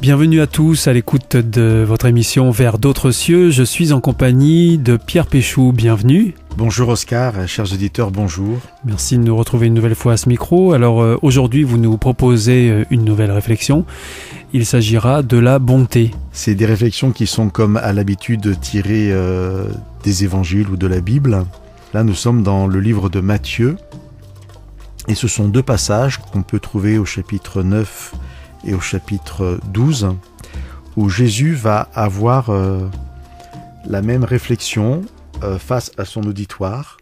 Bienvenue à tous à l'écoute de votre émission Vers d'autres cieux. Je suis en compagnie de Pierre Péchou. Bienvenue. Bonjour Oscar, chers auditeurs, bonjour. Merci de nous retrouver une nouvelle fois à ce micro. Alors aujourd'hui, vous nous proposez une nouvelle réflexion. Il s'agira de la bonté. C'est des réflexions qui sont comme à l'habitude tirées des évangiles ou de la Bible. Là, nous sommes dans le livre de Matthieu. Et ce sont deux passages qu'on peut trouver au chapitre 9 et au chapitre 12, où Jésus va avoir la même réflexion face à son auditoire.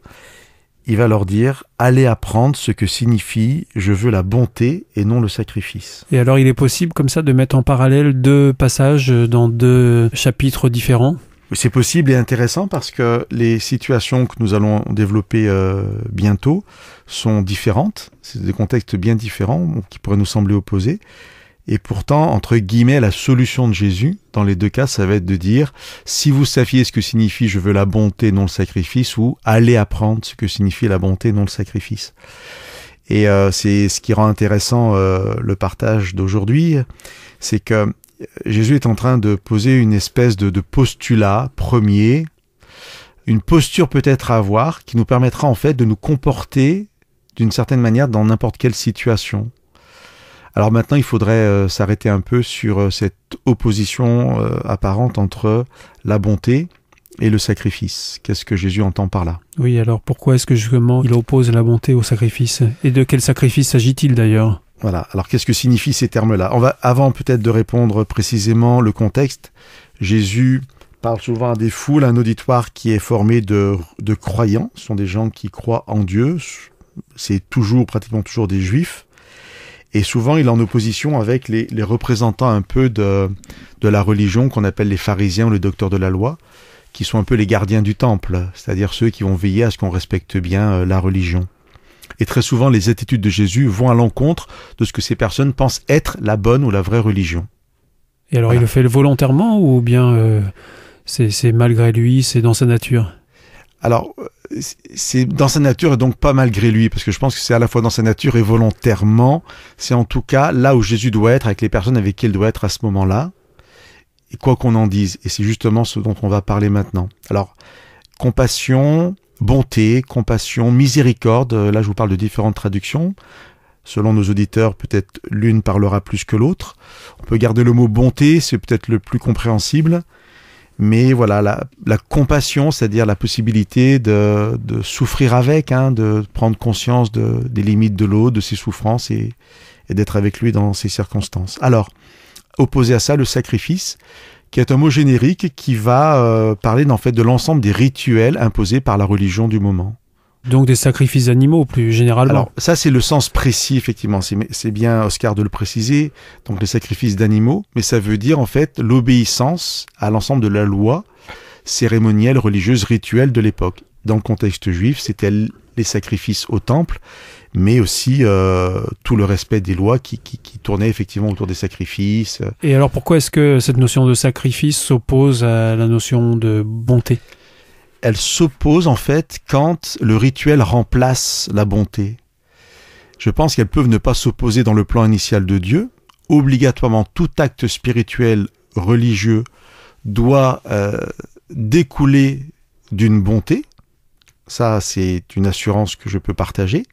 Il va leur dire « Allez apprendre ce que signifie « Je veux la bonté et non le sacrifice ». Et alors, il est possible comme ça de mettre en parallèle deux passages dans deux chapitres différents ? C'est possible et intéressant parce que les situations que nous allons développer bientôt sont différentes. C'est des contextes bien différents qui pourraient nous sembler opposés. Et pourtant, entre guillemets, la solution de Jésus, dans les deux cas, ça va être de dire « Si vous saviez ce que signifie « Je veux la bonté, non le sacrifice » ou « Allez apprendre ce que signifie la bonté, non le sacrifice ». Et c'est ce qui rend intéressant le partage d'aujourd'hui, c'est que Jésus est en train de poser une espèce de postulat premier, une posture peut-être à avoir qui nous permettra en fait de nous comporter d'une certaine manière dans n'importe quelle situation. Alors maintenant, il faudrait s'arrêter un peu sur cette opposition apparente entre la bonté et le sacrifice. Qu'est-ce que Jésus entend par là ? Oui, alors pourquoi est-ce que justement il oppose la bonté au sacrifice ? Et de quel sacrifice s'agit-il d'ailleurs ? Voilà, alors qu'est-ce que signifient ces termes-là ? Avant peut-être de répondre précisément le contexte, Jésus parle souvent à des foules, un auditoire qui est formé de croyants. Ce sont des gens qui croient en Dieu. C'est pratiquement toujours des juifs. Et souvent, il est en opposition avec les représentants un peu de la religion qu'on appelle les pharisiens ou les docteurs de la loi, qui sont un peu les gardiens du temple, c'est-à-dire ceux qui vont veiller à ce qu'on respecte bien la religion. Et très souvent, les attitudes de Jésus vont à l'encontre de ce que ces personnes pensent être la bonne ou la vraie religion. Et alors, voilà. Il le fait volontairement ou bien c'est malgré lui, c'est dans sa nature ? Alors, c'est dans sa nature et donc pas malgré lui, parce que je pense que c'est à la fois dans sa nature et volontairement. C'est en tout cas là où Jésus doit être, avec les personnes avec qui il doit être à ce moment-là, et quoi qu'on en dise. Et c'est justement ce dont on va parler maintenant. Alors, compassion, bonté, compassion, miséricorde, là je vous parle de différentes traductions. Selon nos auditeurs, peut-être l'une parlera plus que l'autre. On peut garder le mot bonté, c'est peut-être le plus compréhensible. Mais voilà, la compassion, c'est-à-dire la possibilité de souffrir avec, de prendre conscience des limites de l'autre, de ses souffrances et d'être avec lui dans ses circonstances. Alors, opposé à ça, le sacrifice, qui est un mot générique qui va parler en fait de l'ensemble des rituels imposés par la religion du moment. Donc des sacrifices d'animaux, plus généralement. Alors ça, c'est le sens précis, effectivement. C'est bien, Oscar, de le préciser. Donc les sacrifices d'animaux, mais ça veut dire en fait l'obéissance à l'ensemble de la loi cérémonielle, religieuse, rituelle de l'époque. Dans le contexte juif, c'était les sacrifices au temple, mais aussi tout le respect des lois qui tournaient effectivement autour des sacrifices. Et alors pourquoi est-ce que cette notion de sacrifice s'oppose à la notion de bonté ? Elle s'oppose en fait quand le rituel remplace la bonté. Je pense qu'elles peuvent ne pas s'opposer dans le plan initial de Dieu. Obligatoirement, tout acte spirituel, religieux, doit découler d'une bonté. Ça, c'est une assurance que je peux partager.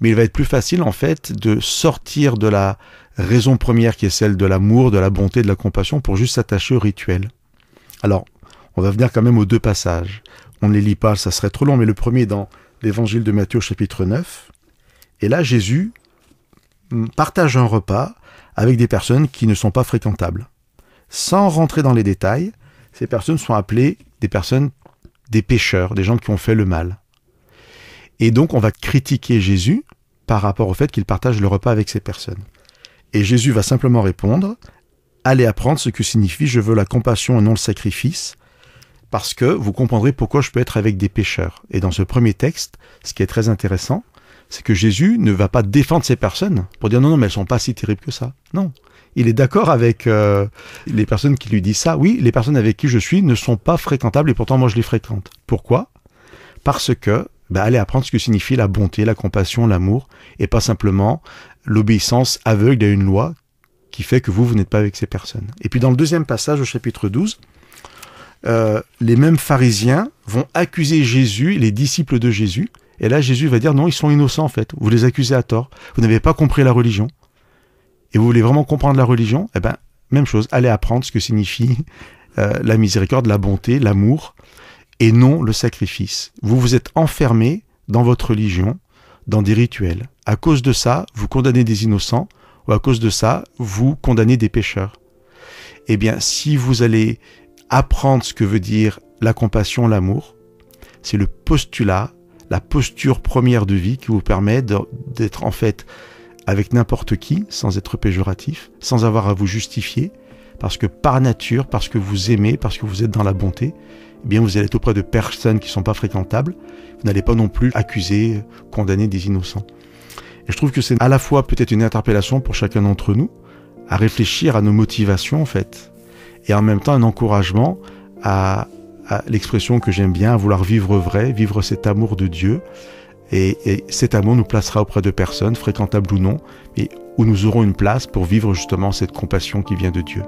Mais il va être plus facile en fait de sortir de la raison première qui est celle de l'amour, de la bonté, de la compassion pour juste s'attacher au rituel. Alors, on va venir quand même aux deux passages. On ne les lit pas, ça serait trop long, mais le premier est dans l'évangile de Matthieu, chapitre 9. Et là, Jésus partage un repas avec des personnes qui ne sont pas fréquentables. Sans rentrer dans les détails, ces personnes sont appelées des pécheurs, des gens qui ont fait le mal. Et donc, on va critiquer Jésus par rapport au fait qu'il partage le repas avec ces personnes. Et Jésus va simplement répondre « Allez apprendre ce que signifie « Je veux la compassion et non le sacrifice » parce que vous comprendrez pourquoi je peux être avec des pécheurs. Et dans ce premier texte, ce qui est très intéressant, c'est que Jésus ne va pas défendre ces personnes pour dire non, mais elles ne sont pas si terribles que ça. Non, il est d'accord avec les personnes qui lui disent ça. Oui, les personnes avec qui je suis ne sont pas fréquentables et pourtant moi je les fréquente. Pourquoi ? Parce que allez apprendre ce que signifie la bonté, la compassion, l'amour et pas simplement l'obéissance aveugle à une loi qui fait que vous n'êtes pas avec ces personnes. Et puis dans le deuxième passage au chapitre 12, les mêmes pharisiens vont accuser Jésus, les disciples de Jésus, et là Jésus va dire non, ils sont innocents en fait, vous les accusez à tort, vous n'avez pas compris la religion, et vous voulez vraiment comprendre la religion, eh ben même chose, allez apprendre ce que signifie la miséricorde, la bonté, l'amour, et non le sacrifice. Vous vous êtes enfermés dans votre religion, dans des rituels. À cause de ça, vous condamnez des innocents, ou à cause de ça, vous condamnez des pécheurs. Eh bien, si vous allez apprendre ce que veut dire la compassion, l'amour, c'est le postulat, la posture première de vie qui vous permet d'être en fait avec n'importe qui, sans être péjoratif, sans avoir à vous justifier, parce que par nature, parce que vous aimez, parce que vous êtes dans la bonté, eh bien vous allez être auprès de personnes qui ne sont pas fréquentables, vous n'allez pas non plus accuser, condamner des innocents. Et je trouve que c'est à la fois peut-être une interpellation pour chacun d'entre nous, à réfléchir à nos motivations en fait, et en même temps un encouragement à l'expression que j'aime bien, à vouloir vivre vrai, vivre cet amour de Dieu, et cet amour nous placera auprès de personnes, fréquentables ou non, mais où nous aurons une place pour vivre justement cette compassion qui vient de Dieu.